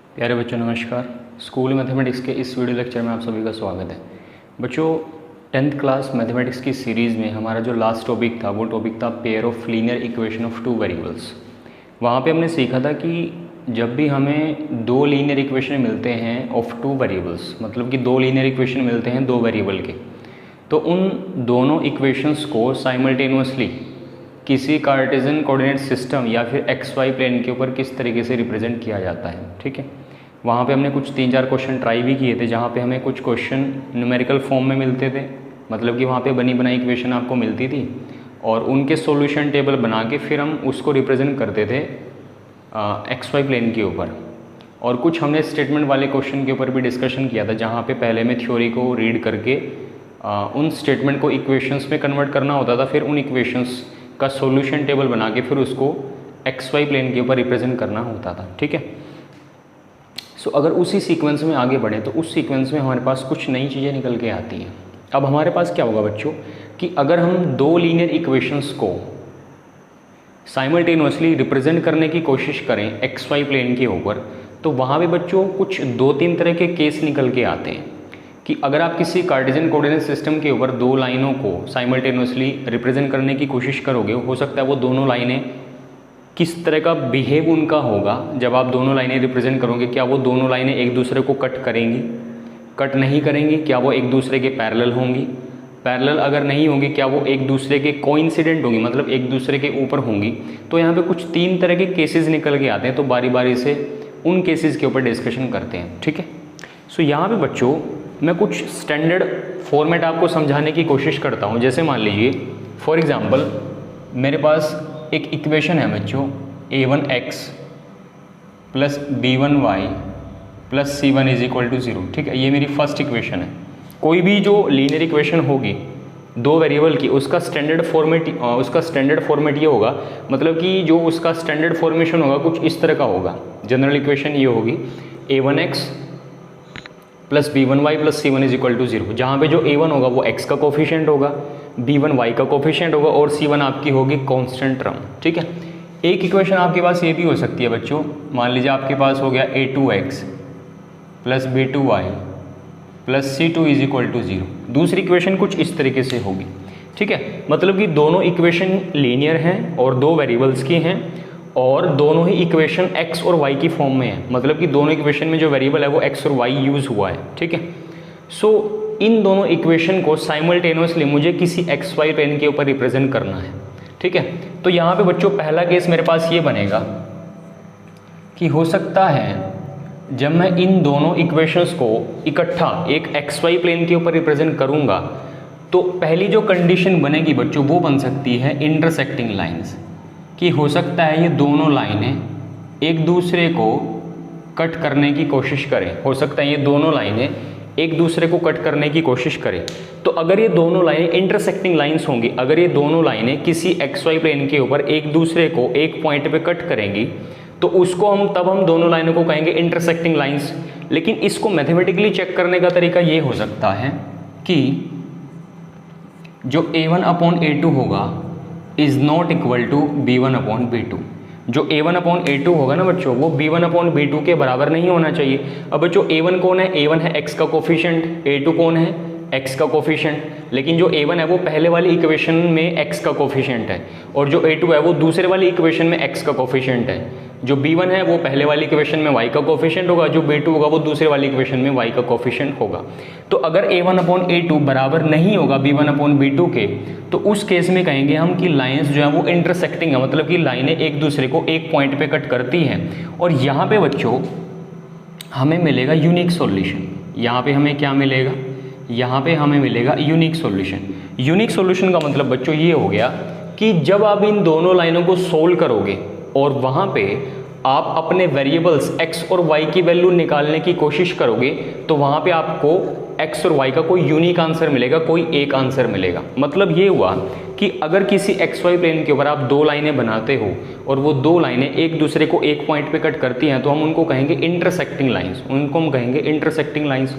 प्यारे बच्चों नमस्कार। स्कूल मैथमेटिक्स के इस वीडियो लेक्चर में आप सभी का स्वागत है। बच्चों 10th क्लास मैथमेटिक्स की सीरीज़ में हमारा जो लास्ट टॉपिक था वो टॉपिक था pair of linear equation of two variables. वहाँ पे हमने सीखा था कि जब भी हमें दो लीनियर इक्वेशन मिलते हैं ऑफ टू वेरिएबल्स, मतलब कि दो लीनियर इक्वेशन मिलते हैं दो वेरिएबल के, तो उन दोनों इक्वेशंस को साइमल्टेनियसली किसी कार्टेशियन कोऑर्डिनेट सिस्टम या फिर एक्स वाई प्लेन के ऊपर किस तरीके से रिप्रेजेंट किया जाता है। ठीक है, वहाँ पे हमने कुछ 3-4 क्वेश्चन ट्राई भी किए थे, जहाँ पे हमें कुछ क्वेश्चन न्यूमेरिकल फॉर्म में मिलते थे, मतलब कि वहाँ पे बनी बनाई इक्वेशन आपको मिलती थी और उनके सॉल्यूशन टेबल बना के फिर हम उसको रिप्रेजेंट करते थे एक्स वाई प्लेन के ऊपर। और कुछ हमने स्टेटमेंट वाले क्वेश्चन के ऊपर भी डिस्कशन किया था, जहाँ पे पहले में थ्योरी को रीड करके उन स्टेटमेंट को इक्वेशंस में कन्वर्ट करना होता था, फिर उन इक्वेशंस का सॉल्यूशन टेबल बना के फिर उसको एक्स वाई प्लेन के ऊपर रिप्रेजेंट करना होता था। ठीक है, सो अगर उसी सीक्वेंस में आगे बढ़े तो उस सीक्वेंस में हमारे पास कुछ नई चीज़ें निकल के आती हैं। अब हमारे पास क्या होगा बच्चों कि अगर हम दो लीनियर इक्वेशंस को साइमल्टेनियसली रिप्रेजेंट करने की कोशिश करें एक्स वाई प्लेन के ऊपर, तो वहाँ पे बच्चों कुछ 2-3 तरह के केस निकल के आते हैं कि अगर आप किसी कार्टेशियन कोऑर्डिनेट सिस्टम के ऊपर दो लाइनों को साइमल्टेनियसली रिप्रेजेंट करने की कोशिश करोगे, हो सकता है वो दोनों लाइनें किस तरह का बिहेव उनका होगा जब आप दोनों लाइनें रिप्रेजेंट करोगे। क्या वो दोनों लाइनें एक दूसरे को कट करेंगी, कट नहीं करेंगी? क्या वो एक दूसरे के पैरेलल होंगी? पैरेलल अगर नहीं होंगी, क्या वो एक दूसरे के कोइंसिडेंट होंगी, मतलब एक दूसरे के ऊपर होंगी? तो यहाँ पे कुछ 3 तरह के केसेस निकल के आते हैं, तो बारी बारी से उन केसेस के ऊपर डिस्कशन करते हैं। ठीक है, सो यहाँ पे बच्चों मैं कुछ स्टैंडर्ड फॉर्मेट आपको समझाने की कोशिश करता हूँ। जैसे मान लीजिए फॉर एग्जांपल मेरे पास एक इक्वेशन है बच्चों a1x plus b1y plus c1 is equal to 0। ठीक है, ये मेरी फर्स्ट इक्वेशन है। कोई भी जो लीनियर इक्वेशन होगी दो वेरिएबल की, उसका स्टैंडर्ड फॉर्मेट ये होगा, मतलब कि जो उसका स्टैंडर्ड फॉर्मेशन होगा कुछ इस तरह का होगा। जनरल इक्वेशन ये होगी a1x plus b1y plus c1 is equal to 0, जहाँ पे जो a1 होगा वो x का कोफिशिएंट होगा, b1 y का कोफिशिएंट होगा और c1 आपकी होगी कांस्टेंट टर्म। ठीक है, एक इक्वेशन आपके पास ये भी हो सकती है बच्चों, मान लीजिए आपके पास हो गया a2x plus b2y plus c2 is equal to 0। दूसरी इक्वेशन कुछ इस तरीके से होगी। ठीक है, मतलब कि दोनों इक्वेशन लीनियर हैं और दो वेरिएबल्स की हैं और दोनों ही इक्वेशन x और y की फॉर्म में है, मतलब कि दोनों इक्वेशन में जो वेरिएबल है वो x और y यूज़ हुआ है। ठीक है, सो इन दोनों इक्वेशन को साइमल्टेनियसली मुझे किसी एक्स वाई प्लेन के ऊपर रिप्रेजेंट करना है। ठीक है, तो यहाँ पे बच्चों पहला केस मेरे पास ये बनेगा कि हो सकता है जब मैं इन दोनों इक्वेशंस को इकट्ठा एक एक्स वाई प्लेन के ऊपर रिप्रेजेंट करूँगा, तो पहली जो कंडीशन बनेगी बच्चों वो बन सकती है इंटरसेक्टिंग लाइन्स, कि हो सकता है ये दोनों लाइनें एक दूसरे को कट करने की कोशिश करें। हो सकता है ये दोनों लाइनें एक दूसरे को कट करने की कोशिश करें। तो अगर ये दोनों लाइनें इंटरसेक्टिंग लाइंस होंगी, अगर ये दोनों लाइनें किसी एक्स वाई प्लेन के ऊपर एक दूसरे को एक पॉइंट पे कट करेंगी, तो उसको हम दोनों लाइनों को कहेंगे इंटरसेक्टिंग लाइंस। लेकिन इसको मैथमेटिकली चेक करने का तरीका ये हो सकता है कि जो a1/a2 होगा is not equal to b1/b2। जो a1/a2 होगा ना बच्चों, वो b1/b2 के बराबर नहीं होना चाहिए। अब बच्चों a1 कौन है? a1 है x का कोफिशिएंट, a2 कौन है? x का कोफिशिएंट। लेकिन जो a1 है वो पहले वाली इक्वेशन में x का कोफिशिएंट है और जो a2 है वो दूसरे वाली इक्वेशन में x का कोफिशिएंट है। जो b1 है वो पहले वाली इक्वेशन में y का कोफिशिएंट होगा, जो b2 होगा वो दूसरे वाली इक्वेशन में y का कोफिशिएंट होगा। तो अगर a1/a2 बराबर नहीं होगा b1/b2 के, तो उस केस में कहेंगे हम कि लाइंस जो है वो इंटरसेक्टिंग है, मतलब कि लाइनें एक दूसरे को एक पॉइंट पे कट करती हैं। और यहाँ पे बच्चों हमें मिलेगा यूनिक सॉल्यूशन। यहाँ पे हमें क्या मिलेगा? यहाँ पे हमें मिलेगा यूनिक सॉल्यूशन। यूनिक सॉल्यूशन का मतलब बच्चों ये हो गया कि जब आप इन दोनों लाइनों को सोल्व करोगे और वहाँ पे आप अपने वेरिएबल्स x और y की वैल्यू निकालने की कोशिश करोगे, तो वहाँ पे आपको x और y का कोई यूनिक आंसर मिलेगा, कोई एक आंसर मिलेगा। मतलब ये हुआ कि अगर किसी एक्स वाई प्लेन के ऊपर आप दो लाइनें बनाते हो और वो दो लाइनें एक दूसरे को एक पॉइंट पे कट करती हैं, तो हम उनको कहेंगे इंटरसेक्टिंग लाइंस, उनको हम कहेंगे इंटरसेक्टिंग लाइंस।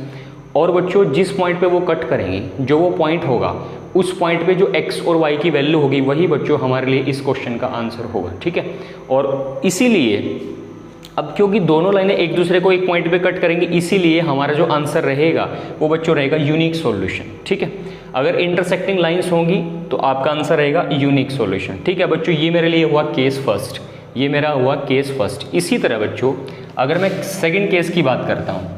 और बच्चों जिस पॉइंट पे वो कट करेंगी, जो वो पॉइंट होगा, उस पॉइंट पे जो x और y की वैल्यू होगी वही बच्चों हमारे लिए इस क्वेश्चन का आंसर होगा। ठीक है, और इसीलिए अब क्योंकि दोनों लाइनें एक दूसरे को एक पॉइंट पे कट करेंगे, इसीलिए हमारा जो आंसर रहेगा वो बच्चों रहेगा यूनिक सॉल्यूशन। ठीक है, अगर इंटरसेक्टिंग लाइंस होंगी तो आपका आंसर रहेगा यूनिक सॉल्यूशन। ठीक है बच्चों, ये मेरे लिए हुआ केस फर्स्ट, ये मेरा हुआ केस फर्स्ट। इसी तरह बच्चों अगर मैं सेकंड केस की बात करता हूँ,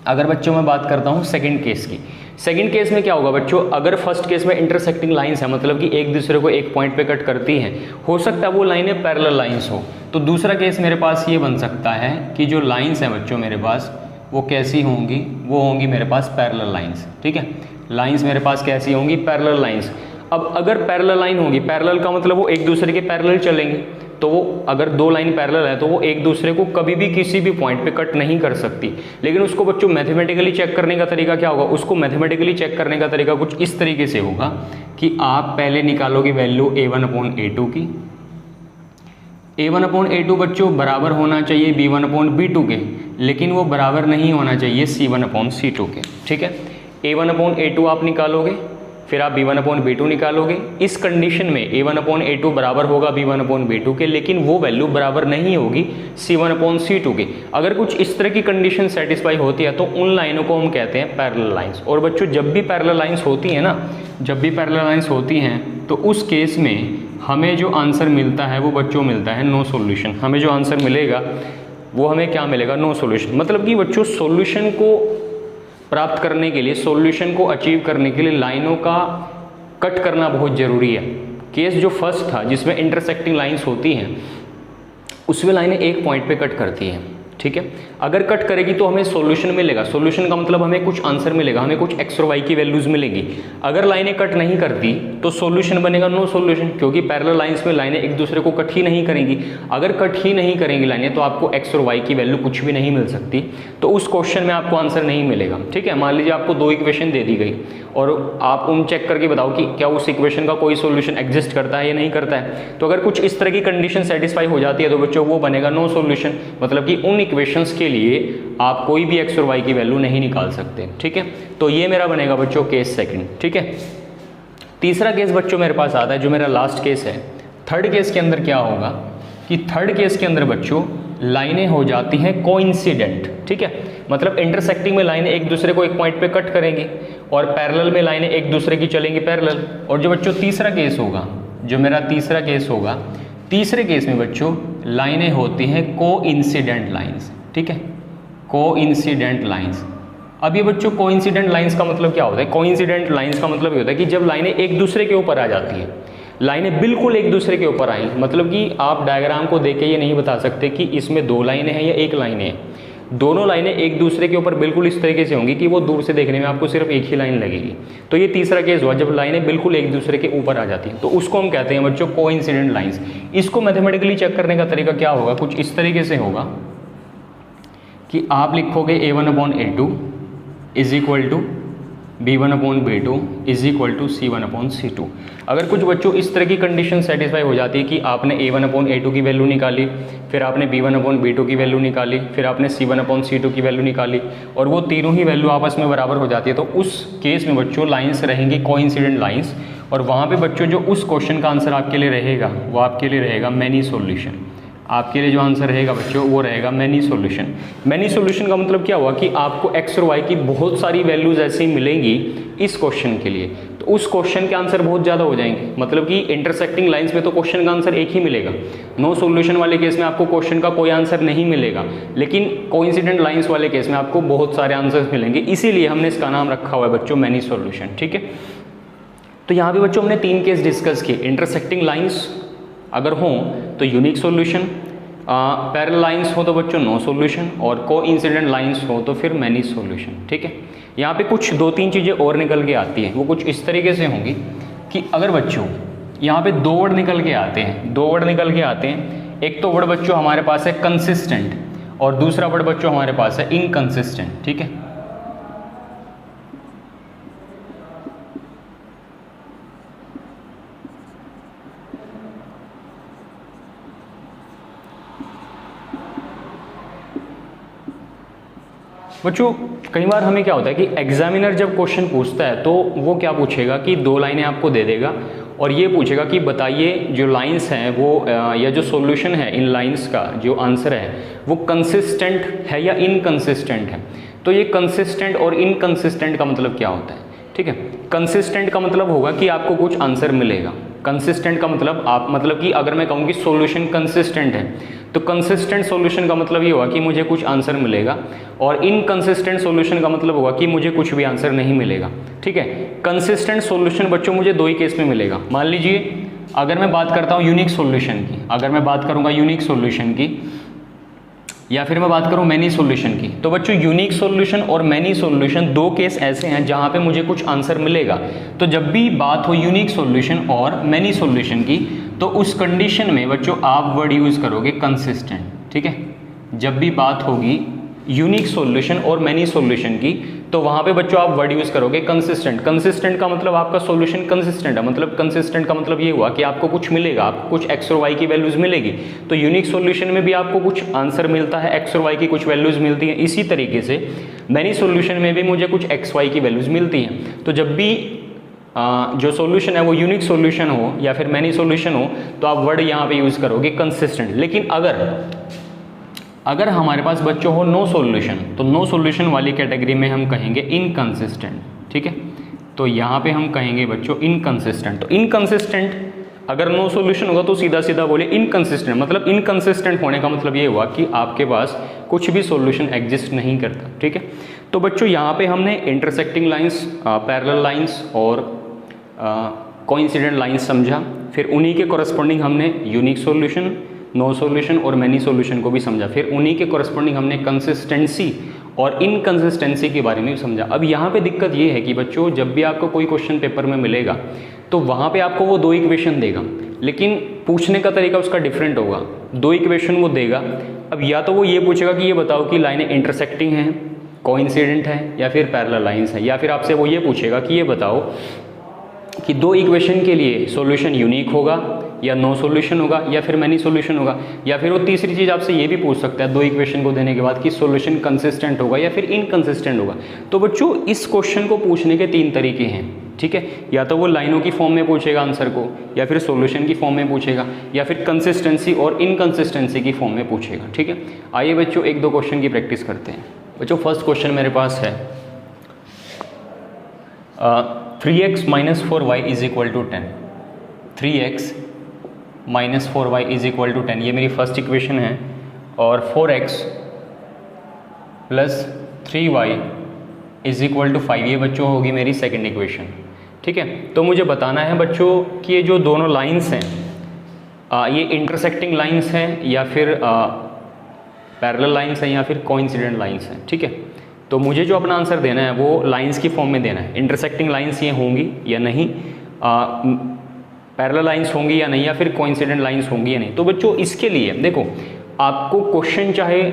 अगर बच्चों मैं बात करता हूँ सेकंड केस की, सेकंड केस में क्या होगा बच्चों, अगर फर्स्ट केस में इंटरसेक्टिंग लाइंस है, मतलब कि एक दूसरे को एक पॉइंट पे कट करती हैं, हो सकता है वो लाइनें पैरेलल लाइंस हो, तो दूसरा केस मेरे पास ये बन सकता है कि जो लाइंस हैं बच्चों मेरे पास वो कैसी होंगी, वो होंगी मेरे पास पैरेलल लाइंस। ठीक है, लाइंस मेरे पास कैसी होंगी, पैरेलल लाइंस। अब अगर पैरेलल लाइन होगी, पैरेलल का मतलब वो एक दूसरे के पैरेलल चलेंगे, तो वो अगर दो लाइन पैरेलल है तो वो एक दूसरे को कभी भी किसी भी पॉइंट पे कट नहीं कर सकती। लेकिन उसको बच्चों मैथमेटिकली चेक करने का तरीका क्या होगा, उसको मैथमेटिकली चेक करने का तरीका कुछ इस तरीके से होगा कि आप पहले निकालोगे वैल्यू a1/a2 की। a1/a2 बच्चों बराबर होना चाहिए b1/b2 के, लेकिन वो बराबर नहीं होना चाहिए c1/c2 के। ठीक है, a1/a2 आप निकालोगे, फिर आप b1/b2 निकालोगे। इस कंडीशन में a1/a2 बराबर होगा b1/b2 के, लेकिन वो वैल्यू बराबर नहीं होगी c1/c2 के। अगर कुछ इस तरह की कंडीशन सेटिस्फाई होती है तो उन लाइनों को हम कहते हैं पैरेलल लाइंस। और बच्चों जब भी पैरेलल लाइंस होती हैं ना, जब भी पैरेलल लाइंस होती हैं तो उस केस में हमें जो आंसर मिलता है वो बच्चों मिलता है नो सॉल्यूशन। हमें जो आंसर मिलेगा वो हमें क्या मिलेगा, नो सॉल्यूशन। मतलब कि बच्चों सॉल्यूशन को प्राप्त करने के लिए, सॉल्यूशन को अचीव करने के लिए लाइनों का कट करना बहुत ज़रूरी है। केस जो फर्स्ट था जिसमें इंटरसेक्टिंग लाइंस होती हैं, उसमें लाइनें एक पॉइंट पे कट करती हैं। ठीक है, अगर कट करेगी तो हमें सॉल्यूशन मिलेगा। सॉल्यूशन का मतलब हमें कुछ आंसर मिलेगा, हमें कुछ एक्स और वाई की वैल्यूज मिलेगी। अगर लाइनें कट नहीं करती तो सॉल्यूशन बनेगा नो सॉल्यूशन, क्योंकि पैरेलल लाइंस में लाइनें एक दूसरे को कट ही नहीं करेंगी। अगर कट ही नहीं करेंगी लाइनें तो आपको एक्स और वाई की वैल्यू कुछ भी नहीं मिल सकती, तो उस क्वेश्चन में आपको आंसर नहीं मिलेगा। ठीक है, मान लीजिए आपको दो इक्वेशन दे दी गई और आप उन चेक करके बताओ कि क्या उस इक्वेशन का कोई सॉल्यूशन एग्जिस्ट करता है या नहीं करता है। तो अगर कुछ इस तरह की कंडीशन सेटिस्फाई हो जाती है तो बच्चों वो बनेगा नो सॉल्यूशन, मतलब कि उन इक्वेशंस के लिए आप कोई भी एक्स और वाई की वैल्यू नहीं निकाल सकते। ठीक है, तो ये मेरा बनेगा बच्चों केस सेकंड। ठीक है, तीसरा केस बच्चों मेरे पास आता है जो मेरा लास्ट केस है। थर्ड केस के अंदर क्या होगा कि थर्ड केस के अंदर बच्चों लाइनें हो जाती हैं कोइंसिडेंट। ठीक है, मतलब इंटरसेक्टिंग में लाइनें एक दूसरे को एक पॉइंट पे कट करेंगी और पैरेलल में लाइनें एक दूसरे की चलेंगी पैरेलल। और जो बच्चों तीसरा केस होगा, जो मेरा तीसरा केस होगा, तीसरे केस में बच्चों लाइनें होती हैं कोइंसिडेंट लाइंस। ठीक है, कोइंसिडेंट लाइंस। अब ये बच्चों कोइंसिडेंट लाइंस का मतलब क्या होता है, कोइंसिडेंट लाइंस का मतलब ये होता है कि जब लाइनें एक दूसरे के ऊपर आ जाती हैं, लाइनें बिल्कुल एक दूसरे के ऊपर आई, मतलब कि आप डायग्राम को देख के ये नहीं बता सकते कि इसमें दो लाइनें हैं या एक लाइनें हैं। दोनों लाइनें एक दूसरे के ऊपर बिल्कुल इस तरीके से होंगी कि वो दूर से देखने में आपको सिर्फ एक ही लाइन लगेगी। तो ये तीसरा केस हुआ जब लाइनें बिल्कुल एक दूसरे के ऊपर आ जाती हैं, तो उसको हम कहते हैं बच्चों कोइंसिडेंट लाइंस। इसको मैथमेटिकली चेक करने का तरीका क्या होगा, कुछ इस तरीके से होगा कि आप लिखोगे a1/a2 is equal to b1/b2 is equal to c1/c2। अगर कुछ बच्चों इस तरह की कंडीशन सेटिस्फाई हो जाती है कि आपने a1/a2 की वैल्यू निकाली, फिर आपने b1/b2 की वैल्यू निकाली, फिर आपने c1/c2 की वैल्यू निकाली और वो तीनों ही वैल्यू आपस में बराबर हो जाती है, तो उस केस में बच्चों लाइंस रहेंगी कोइंसिडेंट लाइंस। और वहाँ पे बच्चों जो उस क्वेश्चन का आंसर आपके लिए रहेगा वो आपके लिए रहेगा मैनी सॉल्यूशन। आपके लिए जो आंसर रहेगा बच्चों वो रहेगा मैनी सॉल्यूशन। मैनी सॉल्यूशन का मतलब क्या हुआ कि आपको एक्स और वाई की बहुत सारी वैल्यूज ऐसी मिलेंगी इस क्वेश्चन के लिए, तो उस क्वेश्चन के आंसर बहुत ज़्यादा हो जाएंगे। मतलब कि इंटरसेक्टिंग लाइंस में तो क्वेश्चन का आंसर एक ही मिलेगा, नो सॉल्यूशन वाले केस में आपको क्वेश्चन का कोई आंसर नहीं मिलेगा, लेकिन कोइंसिडेंट लाइंस वाले केस में आपको बहुत सारे आंसर्स मिलेंगे। इसीलिए हमने इसका नाम रखा हुआ है बच्चों मैनी सॉल्यूशन। ठीक है, तो यहाँ पे बच्चों हमने तीन केस डिस्कस किए। इंटरसेक्टिंग लाइंस अगर हों तो यूनिक सॉल्यूशन, पैरेलल लाइंस हो तो बच्चों नो सॉल्यूशन, और कोइंसिडेंट लाइंस हो तो फिर मैनी सॉल्यूशन। ठीक है, यहाँ पे कुछ दो तीन चीज़ें और निकल के आती हैं, वो कुछ इस तरीके से होंगी कि अगर बच्चों यहाँ पे दो वर्ड निकल के आते हैं, दो वर्ड निकल के आते हैं, एक तो वर्ड बच्चों हमारे पास है कंसिस्टेंट और दूसरा वर्ड बच्चों हमारे पास है इनकंसिस्टेंट। ठीक है, बच्चों कई बार हमें क्या होता है कि एग्जामिनर जब क्वेश्चन पूछता है तो वो क्या पूछेगा कि दो लाइनें आपको दे देगा और ये पूछेगा कि बताइए जो लाइंस हैं वो या जो सॉल्यूशन है इन लाइंस का जो आंसर है वो कंसिस्टेंट है या इनकंसिस्टेंट है। तो ये कंसिस्टेंट और इनकंसिस्टेंट का मतलब क्या होता है, ठीक है। कंसिस्टेंट का मतलब होगा कि आपको कुछ आंसर मिलेगा। कंसिस्टेंट का मतलब मतलब कि अगर मैं कहूँ कि सॉल्यूशन कंसिस्टेंट है तो कंसिस्टेंट सॉल्यूशन का मतलब ये होगा कि मुझे कुछ आंसर मिलेगा, और इनकंसिस्टेंट सॉल्यूशन का मतलब होगा कि मुझे कुछ भी आंसर नहीं मिलेगा, ठीक है। कंसिस्टेंट सॉल्यूशन बच्चों मुझे दो ही केस में मिलेगा। मान लीजिए अगर मैं बात करता हूँ यूनिक सॉल्यूशन की, अगर मैं बात करूँगा यूनिक सॉल्यूशन की या फिर मैं बात करूं मैनी सॉल्यूशन की, तो बच्चों यूनिक सॉल्यूशन और मैनी सॉल्यूशन दो केस ऐसे हैं जहां पे मुझे कुछ आंसर मिलेगा। तो जब भी बात हो यूनिक सॉल्यूशन और मैनी सॉल्यूशन की तो उस कंडीशन में बच्चों आप वर्ड यूज़ करोगे कंसिस्टेंट, ठीक है। जब भी बात होगी यूनिक सॉल्यूशन और मैनी सॉल्यूशन की तो वहाँ पे बच्चों आप वर्ड यूज़ करोगे कंसिस्टेंट। कंसिस्टेंट का मतलब आपका सॉल्यूशन कंसिस्टेंट है, मतलब कंसिस्टेंट का मतलब ये हुआ कि आपको कुछ मिलेगा, आपको कुछ एक्स और वाई की वैल्यूज़ मिलेगी। तो यूनिक सॉल्यूशन में भी आपको कुछ आंसर मिलता है, एक्स और वाई की कुछ वैल्यूज़ मिलती हैं। इसी तरीके से मैनी सॉल्यूशन में भी मुझे कुछ एक्स वाई की वैल्यूज़ मिलती हैं। तो जब भी जो सॉल्यूशन है वो यूनिक सॉल्यूशन हो या फिर मैनी सॉल्यूशन हो तो आप वर्ड यहाँ पे यूज़ करोगे कंसिस्टेंट। लेकिन अगर हमारे पास बच्चों हो नो सॉल्यूशन तो नो सॉल्यूशन वाली कैटेगरी में हम कहेंगे इनकंसिस्टेंट, ठीक है। तो यहाँ पे हम कहेंगे बच्चों इनकंसिस्टेंट। तो इनकंसिस्टेंट अगर नो सॉल्यूशन होगा तो सीधा सीधा बोले इनकंसिस्टेंट, मतलब इनकंसिस्टेंट होने का मतलब ये हुआ कि आपके पास कुछ भी सॉल्यूशन एग्जिस्ट नहीं करता, ठीक है। तो बच्चों यहाँ पे हमने इंटरसेक्टिंग लाइंस, पैरेलल लाइंस और कोइंसिडेंट लाइंस समझा, फिर उन्हीं के कॉरस्पॉन्डिंग हमने यूनिक सॉल्यूशन, नो सॉल्यूशन और मैनी सॉल्यूशन को भी समझा, फिर उन्हीं के कॉरस्पॉन्डिंग हमने कंसिस्टेंसी और इनकंसिस्टेंसी के बारे में भी समझा। अब यहाँ पे दिक्कत ये है कि बच्चों जब भी आपको कोई क्वेश्चन पेपर में मिलेगा तो वहाँ पे आपको वो दो इक्वेशन देगा, लेकिन पूछने का तरीका उसका डिफरेंट होगा। दो इक्वेशन वो देगा, अब या तो वो ये पूछेगा कि ये बताओ कि लाइनें इंटरसेक्टिंग हैं, कोइंसिडेंट है या फिर पैरेलल लाइंस है, या फिर आपसे वो ये पूछेगा कि ये बताओ कि दो इक्वेशन के लिए सॉल्यूशन यूनिक होगा या नो सॉल्यूशन होगा या फिर मैनी सॉल्यूशन होगा, या फिर वो तीसरी चीज़ आपसे ये भी पूछ सकता है दो इक्वेशन को देने के बाद कि सॉल्यूशन कंसिस्टेंट होगा या फिर इनकंसिस्टेंट होगा। तो बच्चों इस क्वेश्चन को पूछने के तीन तरीके हैं, ठीक है। या तो वो लाइनों की फॉर्म में पूछेगा आंसर को, या फिर सॉल्यूशन की फॉर्म में पूछेगा, या फिर कंसिस्टेंसी और इनकंसिस्टेंसी की फॉर्म में पूछेगा, ठीक है। आइए बच्चों एक दो क्वेश्चन की प्रैक्टिस करते हैं। बच्चों फर्स्ट क्वेश्चन मेरे पास है 3x minus 4y is equal to 10। 3x minus 4y is equal to 10 ये मेरी फर्स्ट इक्वेशन है, और 4x plus 3y is equal to 5 ये बच्चों होगी मेरी सेकंड इक्वेशन, ठीक है। तो मुझे बताना है बच्चों कि ये जो दोनों लाइंस हैं ये इंटरसेक्टिंग लाइंस हैं या फिर पैरेलल लाइंस हैं या फिर कोइंसिडेंट लाइंस हैं, ठीक है। तो मुझे जो अपना आंसर देना है वो लाइंस की फॉर्म में देना है। इंटरसेक्टिंग लाइंस ये होंगी या नहीं, पैरेलल लाइंस होंगी या नहीं, या फिर कोइंसिडेंट लाइंस होंगी या नहीं। तो बच्चों इसके लिए देखो आपको क्वेश्चन चाहे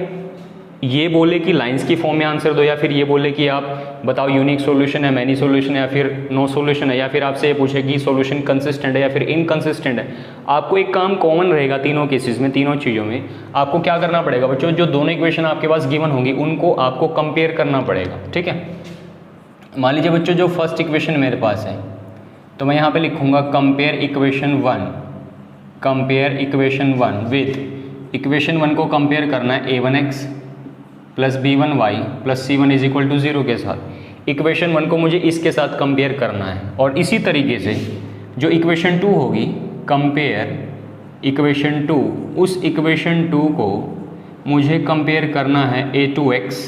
ये बोले कि लाइंस की फॉर्म में आंसर दो, या फिर ये बोले कि आप बताओ यूनिक सॉल्यूशन है, मैनी सॉल्यूशन है या फिर नो सॉल्यूशन है, या फिर आपसे ये पूछे कि सॉल्यूशन कंसिस्टेंट है या फिर इनकंसिस्टेंट है, आपको एक काम कॉमन रहेगा तीनों केसेस में, तीनों चीज़ों में आपको क्या करना पड़ेगा बच्चों, जो दोनों इक्वेशन आपके पास गिवन होंगी उनको आपको कंपेयर करना पड़ेगा, ठीक है। मान लीजिए बच्चों जो फर्स्ट इक्वेशन मेरे पास है तो मैं यहाँ पे लिखूँगा compare equation 1, compare equation 1 with equation 1 को कंपेयर करना है a1x plus b1y plus c1 is equal to 0 के साथ। इक्वेशन 1 को मुझे इसके साथ कंपेयर करना है, और इसी तरीके से जो इक्वेशन 2 होगी कंपेयर इक्वेशन 2, उस इक्वेशन 2 को मुझे कंपेयर करना है a2x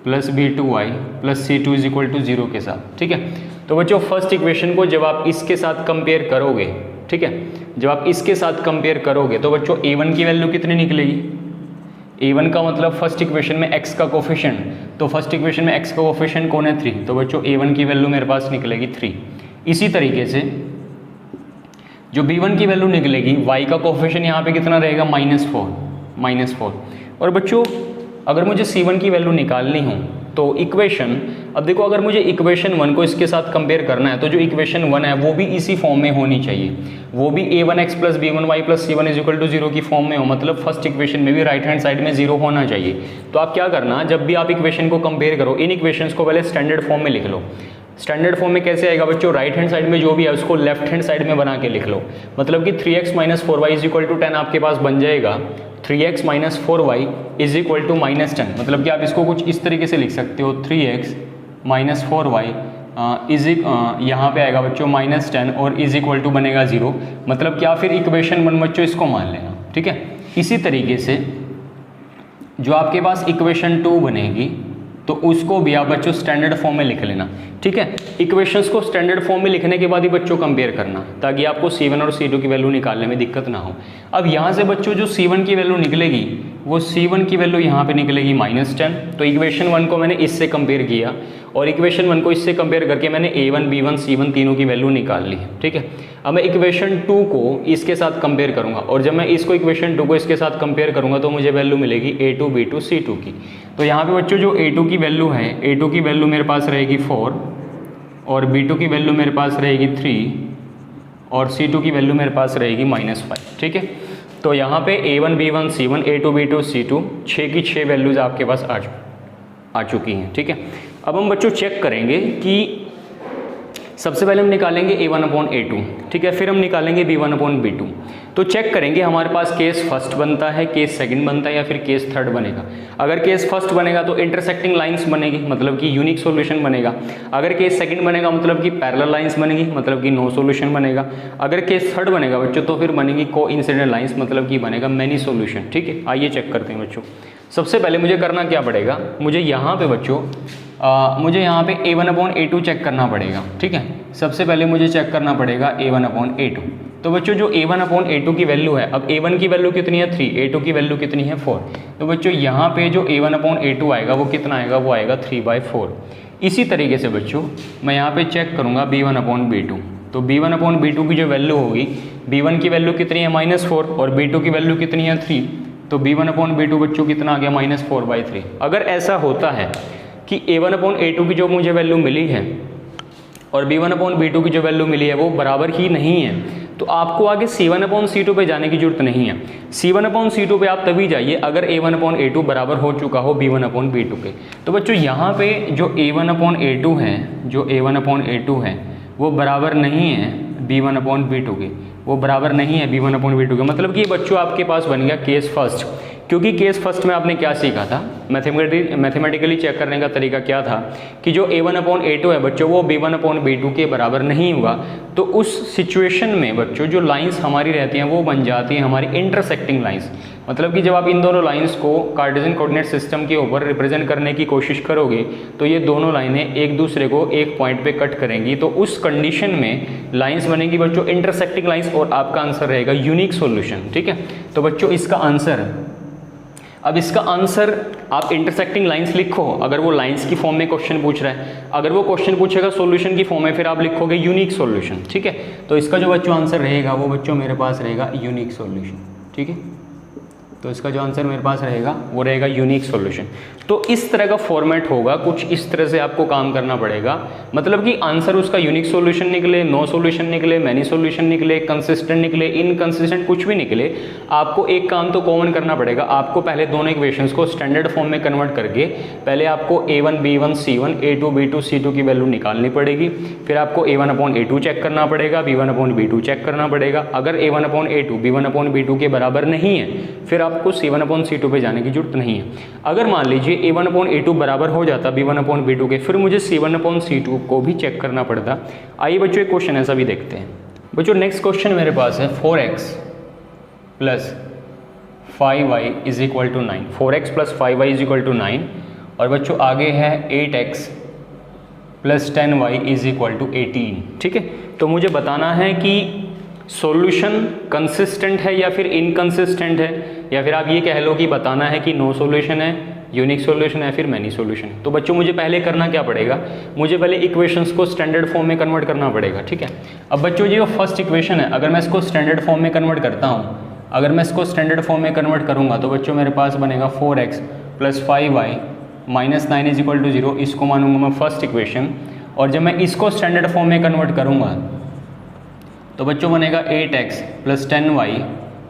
plus b2y plus c2 is equal to 0 के साथ, ठीक है। तो बच्चों फर्स्ट इक्वेशन को जब आप इसके साथ कंपेयर करोगे, ठीक है, जब आप इसके साथ कंपेयर करोगे तो बच्चों a1 की वैल्यू कितनी निकलेगी, a1 का मतलब फर्स्ट इक्वेशन में x का कोफिशिएंट, तो फर्स्ट इक्वेशन में x का कोफिशिएंट कौन है 3, तो बच्चों a1 की वैल्यू मेरे पास निकलेगी 3। इसी तरीके से जो b1 की वैल्यू निकलेगी y का कोफिशिएंट यहाँ पे कितना रहेगा -4। और बच्चों अगर मुझे c1 की वैल्यू निकालनी हो तो इक्वेशन, अब देखो अगर मुझे इक्वेशन 1 को इसके साथ कंपेयर करना है तो जो इक्वेशन 1 है वो भी इसी फॉर्म में होनी चाहिए, वो भी a1x plus b1y plus c1 is equal to 0 की फॉर्म में हो, मतलब फर्स्ट इक्वेशन में भी राइट हैंड साइड में 0 होना चाहिए। तो आप क्या करना, जब भी आप इक्वेशन को कंपेयर करो, इन इक्वेशंस को पहले स्टैंडर्ड फॉर्म में लिख लो। स्टैंडर्ड फॉर्म में कैसे आएगा बच्चों, राइट हैंड साइड में जो भी है उसको लेफ्ट हैंड साइड में बना के लिख लो, मतलब कि 3x minus 4y is equal to 10 आपके पास बन जाएगा 3x minus 4y is equal to minus 10, मतलब कि आप इसको कुछ इस तरीके से लिख सकते हो 3x माइनस 4y यहाँ पे आएगा बच्चों माइनस 10 और इज इक्वल टू बनेगा 0, मतलब क्या फिर इक्वेशन 1 बच्चों इसको मान लेना, ठीक है। इसी तरीके से जो आपके पास इक्वेशन 2 बनेगी तो उसको भी आप बच्चों स्टैंडर्ड फॉर्म में लिख लेना, ठीक है। इक्वेशंस को स्टैंडर्ड फॉर्म में लिखने के बाद ही बच्चों कंपेयर करना, ताकि आपको C1 और C2 की वैल्यू निकालने में दिक्कत ना हो। अब यहाँ से बच्चों जो C1 की वैल्यू निकलेगी वो C1 की वैल्यू यहाँ पे निकलेगी -10, तो इक्वेशन 1 को मैंने इससे कंपेयर किया और इक्वेशन 1 को इससे कंपेयर करके मैंने A1 B1 C1 तीनों की वैल्यू निकाल ली है, ठीक है। अब मैं इक्वेशन 2 को इसके साथ कंपेयर करूँगा और जब मैं इसको इक्वेशन 2 को इसके साथ कंपेयर करूँगा तो मुझे वैल्यू मिलेगी A2 B2 C2 की। तो यहाँ पे बच्चों जो A2 की वैल्यू है, A2 की वैल्यू मेरे पास रहेगी 4 और B2 की वैल्यू मेरे पास रहेगी 3 और C2 की वैल्यू मेरे पास रहेगी -5, ठीक है। तो यहाँ पे A1 B1 C1 A2 B2 C2 6 की 6 वैल्यूज़ आपके पास आ चुकी हैं, ठीक है। अब हम बच्चों चेक करेंगे कि सबसे पहले हम निकालेंगे A1/A2, ठीक है, फिर हम निकालेंगे B1/B2। तो चेक करेंगे हमारे पास केस फर्स्ट बनता है, केस सेकंड बनता है या फिर केस थर्ड बनेगा। अगर केस फर्स्ट बनेगा तो इंटरसेक्टिंग लाइंस बनेगी, मतलब कि यूनिक सॉल्यूशन बनेगा। अगर केस सेकंड बनेगा मतलब कि पैरेलल लाइंस बनेगी, मतलब कि नो सॉल्यूशन बनेगा। अगर केस थर्ड बनेगा बच्चों तो फिर बनेगी कोइंसिडेंट लाइंस, मतलब कि बनेगा मैनी सॉल्यूशन, ठीक है। आइए चेक करते हैं बच्चों। सबसे पहले मुझे करना क्या पड़ेगा, मुझे यहाँ पे बच्चों मुझे यहाँ पे A1/A2 चेक करना पड़ेगा, ठीक है। सबसे पहले मुझे चेक करना पड़ेगा A1/A2। तो बच्चों जो A1/A2 की वैल्यू है, अब A1 की वैल्यू कितनी है 3, A2 की वैल्यू कितनी है 4, तो बच्चों यहाँ पे जो A1/A2 आएगा वो कितना आएगा, वो आएगा 3/4। इसी तरीके से बच्चों मैं यहाँ पे चेक करूँगा B1/B2। तो B1/B2 की जो वैल्यू होगी, B1 की वैल्यू कितनी है -4 और B2 की वैल्यू कितनी है 3, तो B1/B2 बच्चों कितना आ गया -4/3। अगर ऐसा होता है कि A1/A2 की जो मुझे वैल्यू मिली है और B1/B2 की जो वैल्यू मिली है वो बराबर ही नहीं है, तो आपको आगे C1/C2 पे जाने की जरूरत नहीं है। C1/C2 पे आप तभी जाइए अगर A1/A2 बराबर हो चुका हो B1/B2 के। तो बच्चों यहाँ पे जो A1/A2 है, जो A1/A2 है वो बराबर नहीं है B1/B2 के, वो बराबर नहीं है B1/B2 के, मतलब कि बच्चों आपके पास बन गया केस फर्स्ट। क्योंकि केस फर्स्ट में आपने क्या सीखा था, मैथमेटिकली चेक करने का तरीका क्या था कि जो A1/A2 है बच्चों वो B1/B2 के बराबर नहीं हुआ, तो उस सिचुएशन में बच्चों जो लाइंस हमारी रहती हैं वो बन जाती हैं हमारी इंटरसेक्टिंग लाइंस। मतलब कि जब आप इन दोनों लाइंस को कार्टेशियन कोऑर्डिनेट सिस्टम के ऊपर रिप्रेजेंट करने की कोशिश करोगे तो ये दोनों लाइनें एक दूसरे को एक पॉइंट पे कट करेंगी, तो उस कंडीशन में लाइंस बनेगी बच्चों इंटरसेक्टिंग लाइंस और आपका आंसर रहेगा यूनिक सॉल्यूशन, ठीक है। तो बच्चों इसका आंसर, अब इसका आंसर आप इंटरसेक्टिंग लाइंस लिखो अगर वो लाइंस की फॉर्म में क्वेश्चन पूछ रहा है, अगर वो क्वेश्चन पूछेगा सॉल्यूशन की फॉर्म में फिर आप लिखोगे यूनिक सॉल्यूशन, ठीक है। तो इसका जो बच्चों आंसर रहेगा वो बच्चों मेरे पास रहेगा यूनिक सॉल्यूशन, ठीक है। तो इसका जो आंसर मेरे पास रहेगा वो रहेगा यूनिक सॉल्यूशन। तो इस तरह का फॉर्मेट होगा, कुछ इस तरह से आपको काम करना पड़ेगा, मतलब कि आंसर उसका यूनिक सॉल्यूशन निकले, नो सॉल्यूशन निकले, मैनी सॉल्यूशन निकले, कंसिस्टेंट निकले, इनकंसिस्टेंट, कुछ भी निकले, आपको एक काम तो कॉमन करना पड़ेगा। आपको पहले दोनों इक्वेशंस को स्टैंडर्ड फॉर्म में कन्वर्ट करके पहले आपको A1 B1 C1 A2 B2 C2 की वैल्यू निकालनी पड़ेगी, फिर आपको A1/A2 चेक करना पड़ेगा, B1/B2 चेक करना पड़ेगा। अगर A1/A2 B1/B2 के बराबर नहीं है फिर आपको C1/C2 पे जाने की जरूरत नहीं है। अगर मान लीजिए A1/A2 बराबर हो जाता B1/B2 के, फिर मुझे C1/C2 को भी चेक करना पड़ता। आइए बच्चों एक क्वेश्चन ऐसा भी देखते हैं। बच्चों नेक्स्ट क्वेश्चन मेरे पास है 4x plus 5y is equal to 9, 4x plus 5y is equal to 9, और बच्चों आगे है 8x plus 10y is equal to 18, ठीक है। तो मुझे बताना है कि सॉल्यूशन कंसिस्टेंट है या फिर इनकंसिस्टेंट है, या फिर आप ये कह लो कि बताना है कि नो सॉल्यूशन है, यूनिक सॉल्यूशन है, फिर मैनी सॉल्यूशन है। तो बच्चों मुझे पहले करना क्या पड़ेगा, मुझे पहले इक्वेशंस को स्टैंडर्ड फॉर्म में कन्वर्ट करना पड़ेगा, ठीक है। अब बच्चों ये फर्स्ट इक्वेशन है, अगर मैं इसको स्टैंडर्ड फॉर्म में कन्वर्ट करता हूँ, अगर मैं इसको स्टैंडर्ड फॉर्म में कन्वर्ट करूँगा तो बच्चों मेरे पास बनेगा 4x plus 5y -9 is equal to 0, इसको मानूंगा मैं फर्स्ट इक्वेशन। और जब मैं इसको स्टैंडर्ड फॉर्म में कन्वर्ट करूँगा तो बच्चों बनेगा 8x + 10y -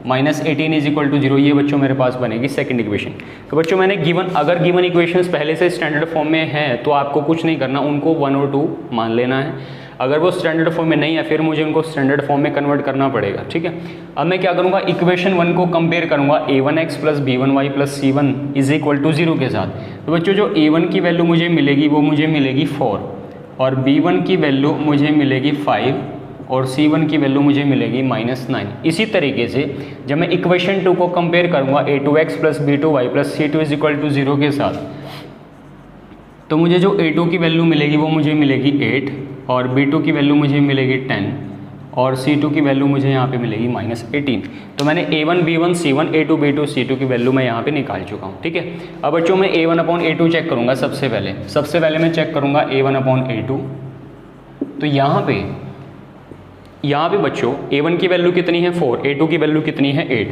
18 is equal to 0, ये बच्चों मेरे पास बनेगी सेकंड इक्वेशन। तो बच्चों मैंने अगर गिवन इक्वेशंस पहले से स्टैंडर्ड फॉर्म में हैं तो आपको कुछ नहीं करना, उनको 1 और 2 मान लेना है। अगर वो स्टैंडर्ड फॉर्म में नहीं है फिर मुझे उनको स्टैंडर्ड फॉर्म में कन्वर्ट करना पड़ेगा, ठीक है। अब मैं क्या करूँगा, इक्वेशन 1 को कंपेयर करूँगा a1x + b1y + c1 is equal to 0 के साथ। तो बच्चों जो a1 की वैल्यू मुझे मिलेगी वो मुझे मिलेगी 4, और b1 की वैल्यू मुझे मिलेगी 5, और c1 की वैल्यू मुझे मिलेगी -9। इसी तरीके से जब मैं इक्वेशन 2 को कंपेयर करूँगा a2x + b2y + c2 is equal to 0 के साथ, तो मुझे जो a2 की वैल्यू मिलेगी वो मुझे मिलेगी 8, और b2 की वैल्यू मुझे मिलेगी 10, और c2 की वैल्यू मुझे यहाँ पे मिलेगी -18। तो मैंने a1 b1 c1 a2 b2 c2 की वैल्यू मैं यहाँ पे निकाल चुका हूँ, ठीक है। अब बच्चों मैं a1/a2 चेक करूँगा सबसे पहले मैं चेक करूँगा a1/a2। तो यहाँ पे बच्चों a1 की वैल्यू कितनी है 4, a2 की वैल्यू कितनी है 8,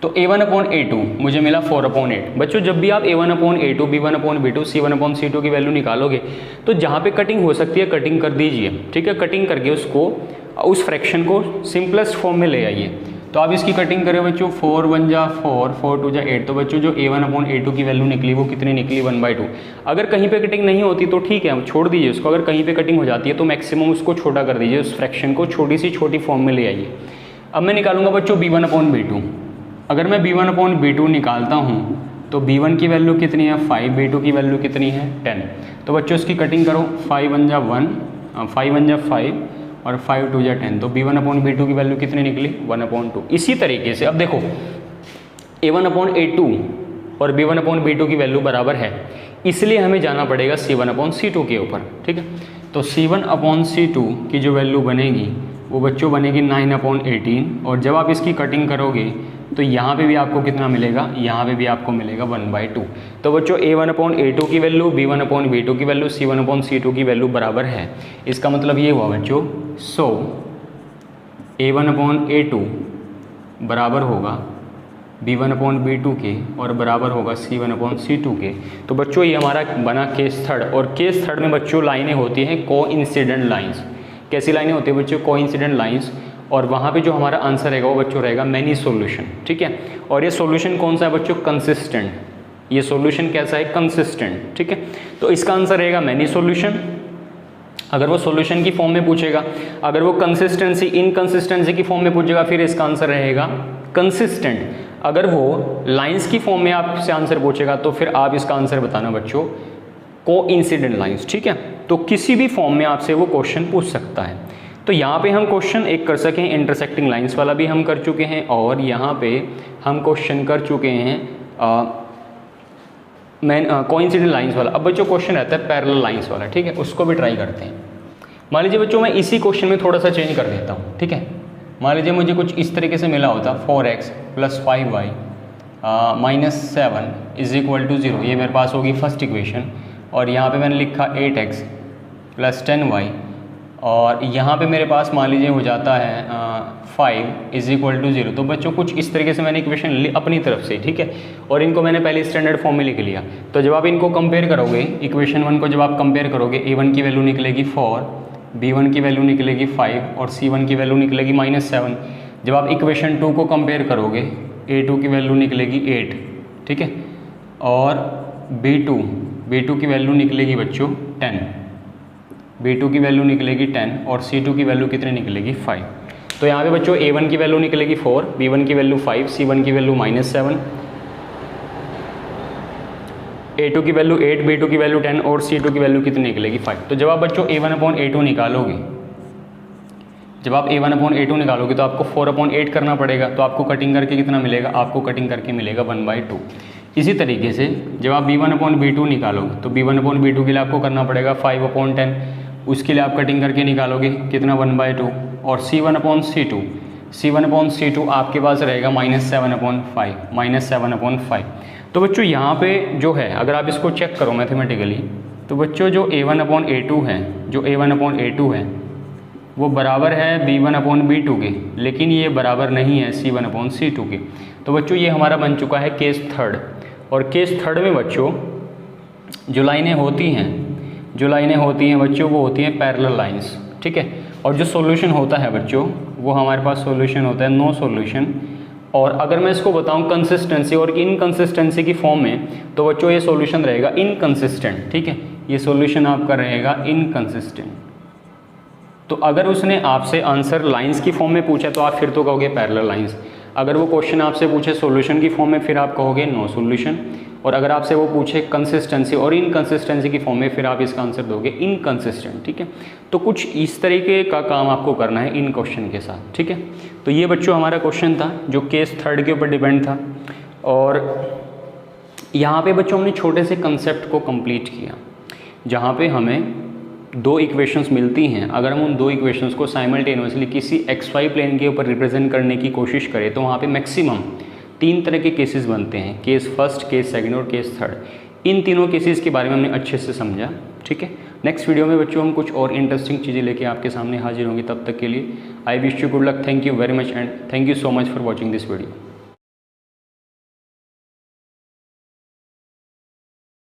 तो a1/a2 मुझे मिला 4/8। बच्चों जब भी आप a1/a2 b1/b2 c1/c2 की वैल्यू निकालोगे तो जहाँ पे कटिंग हो सकती है कटिंग कर दीजिए, ठीक है। कटिंग करके उस फ्रैक्शन को सिंपलेस्ट फॉर्म में ले आइए। तो आप इसकी कटिंग करें बच्चों, 4 1 जा 4, 4 2 जा 8। तो बच्चों जो a1/a2 की वैल्यू निकली वो कितनी निकली 1/2। अगर कहीं पे कटिंग नहीं होती तो ठीक है, छोड़ दीजिए उसको। अगर कहीं पे कटिंग हो जाती है तो मैक्सिमम उसको छोटा कर दीजिए, उस फ्रैक्शन को छोटी फॉर्म में ले आइए। अब मैं निकालूंगा बच्चों b1/b2। अगर मैं b1/b2 निकालता हूँ तो b1 की वैल्यू कितनी है 5, b2 की वैल्यू कितनी है 10। तो बच्चों इसकी कटिंग करो, 5 1 जा 1, 5 1 जा 5, और 5 2 जा 10। तो b1/b2 की वैल्यू कितनी निकली 1/2। इसी तरीके से अब देखो a1/a2 और b1/b2 की वैल्यू बराबर है, इसलिए हमें जाना पड़ेगा c1/c2 के ऊपर, ठीक है। तो c1/c2 की जो वैल्यू बनेगी वो बच्चों बनेगी 9/18, और जब आप इसकी कटिंग करोगे तो यहाँ पे भी आपको कितना मिलेगा, यहाँ पे भी आपको मिलेगा 1/2। तो बच्चों a1/a2 की वैल्यू b1/b2 की वैल्यू c1/c2 की वैल्यू बराबर है। इसका मतलब ये हुआ बच्चों, सो a1/a2 बराबर होगा b1/b2 के और बराबर होगा c1/c2 के। तो बच्चों ये हमारा बना केस थर्ड। और केस थर्ड में बच्चों लाइनें होती हैं कोइंसिडेंट लाइंस। कैसी लाइनें होती है बच्चों, कोइंसिडेंट लाइंस। और वहाँ पे जो हमारा आंसर रहेगा वो बच्चों रहेगा मैनी सॉल्यूशन, ठीक है। और ये सॉल्यूशन कौन सा है बच्चों, कंसिस्टेंट। ये सॉल्यूशन कैसा है, कंसिस्टेंट, ठीक है। तो इसका आंसर रहेगा मैनी सॉल्यूशन अगर वो सॉल्यूशन की फॉर्म में पूछेगा। अगर वो कंसिस्टेंसी इनकंसिस्टेंसी की फॉर्म में पूछेगा फिर इसका आंसर रहेगा कंसिस्टेंट। अगर वो लाइंस की फॉर्म में आपसे आंसर पूछेगा तो फिर आप इसका आंसर बताना बच्चों कोइंसिडेंट लाइंस, ठीक है। तो किसी भी फॉर्म में आपसे वो क्वेश्चन पूछ सकता है। तो यहाँ पे हम क्वेश्चन एक कर सकें, इंटरसेक्टिंग लाइंस वाला भी हम कर चुके हैं, और यहाँ पे हम क्वेश्चन कर चुके हैं कोइंसिडेंट लाइंस वाला। अब बच्चों क्वेश्चन रहता है पैरेलल लाइंस वाला, ठीक है, उसको भी ट्राई करते हैं। मान लीजिए बच्चों मैं इसी क्वेश्चन में थोड़ा सा चेंज कर देता हूँ, ठीक है। मान लीजिए मुझे कुछ इस तरीके से मिला होता 4x + 5y -7 is equal to 0, ये मेरे पास होगी फर्स्ट इक्वेशन। और यहाँ पे मैंने लिखा 8x + 10y, और यहाँ पे मेरे पास मान लीजिए हो जाता है 5 इज इक्वल टू 0। तो बच्चों कुछ इस तरीके से मैंने इक्वेशन ली अपनी तरफ से, ठीक है। और इनको मैंने पहले स्टैंडर्ड फॉर्म में लिख लिया। तो जब आप इनको कंपेयर करोगे, इक्वेशन 1 को जब आप कंपेयर करोगे, a1 की वैल्यू निकलेगी 4, b1 की वैल्यू निकलेगी 5, और c1 की वैल्यू निकलेगी -7। जब आप इक्वेशन 2 को कंपेयर करोगे, a2 की वैल्यू निकलेगी 8, ठीक है, और b2 की वैल्यू निकलेगी बच्चों 10, b2 की वैल्यू निकलेगी 10, और c2 की वैल्यू कितनी निकलेगी 5। तो यहाँ पे बच्चों a1 की वैल्यू निकलेगी 4, b1 की वैल्यू 5, c1 की वैल्यू -7, a2 की वैल्यू 8, b2 की वैल्यू 10, और c2 की वैल्यू कितनी निकलेगी 5। तो जब आप बच्चों a1/a2 निकालोगे, तो आपको 4/8 करना पड़ेगा। तो आपको कटिंग करके कितना मिलेगा, आपको कटिंग करके मिलेगा 1/2। इसी तरीके से जब आप b1/b2 निकालोगे तो b1/b2 के लिए आपको करना पड़ेगा 5/10, उसके लिए आप कटिंग करके निकालोगे कितना 1/2। और c1/c2 आपके पास रहेगा -7/5। तो बच्चों यहाँ पे जो है, अगर आप इसको चेक करो मैथमेटिकली, तो बच्चों जो a1/a2 है वो बराबर है b1/b2 के, लेकिन ये बराबर नहीं है c1/c2 के। तो बच्चों ये हमारा बन चुका है केस थर्ड। और केस थर्ड में बच्चों जो लाइनें होती हैं बच्चों वो होती हैं पैरेलल लाइंस, ठीक है। और जो सॉल्यूशन होता है बच्चों वो हमारे पास सॉल्यूशन होता है नो सॉल्यूशन। और अगर मैं इसको बताऊं कंसिस्टेंसी और इनकंसिस्टेंसी की फॉर्म में तो बच्चों ये सॉल्यूशन रहेगा इनकंसिस्टेंट, ठीक है। ये सॉल्यूशन आपका रहेगा इनकंसिस्टेंट। तो अगर उसने आपसे आंसर लाइंस की फॉर्म में पूछा तो आप फिर तो कहोगे पैरेलल लाइंस। अगर वो क्वेश्चन आपसे पूछे सॉल्यूशन की फॉर्म में फिर आप कहोगे नो सॉल्यूशन। और अगर आपसे वो पूछे कंसिस्टेंसी और इनकंसिस्टेंसी की फॉर्म में फिर आप इसका आंसर दोगे इनकंसिस्टेंट, ठीक है। तो कुछ इस तरीके का काम आपको करना है इन क्वेश्चन के साथ, ठीक है। तो ये बच्चों हमारा क्वेश्चन था जो केस थर्ड के ऊपर डिपेंड था। और यहाँ पे बच्चों हमने छोटे से कंसेप्ट को कंप्लीट किया जहाँ पे हमें दो इक्वेशंस मिलती हैं। अगर हम उन दो इक्वेशंस को साइमल्टेनियसली किसी XY प्लेन के ऊपर रिप्रेजेंट करने की कोशिश करें तो वहाँ पे मैक्सिमम 3 तरह के केसेस बनते हैं, केस फर्स्ट, केस सेकंड और केस थर्ड। इन तीनों केसेस के बारे में हमने अच्छे से समझा, ठीक है। नेक्स्ट वीडियो में बच्चों हम कुछ और इंटरेस्टिंग चीज़ें लेके आपके सामने हाजिर होंगे। तब तक के लिए I wish you good luck, thank you very much and thank you so much for watching this video.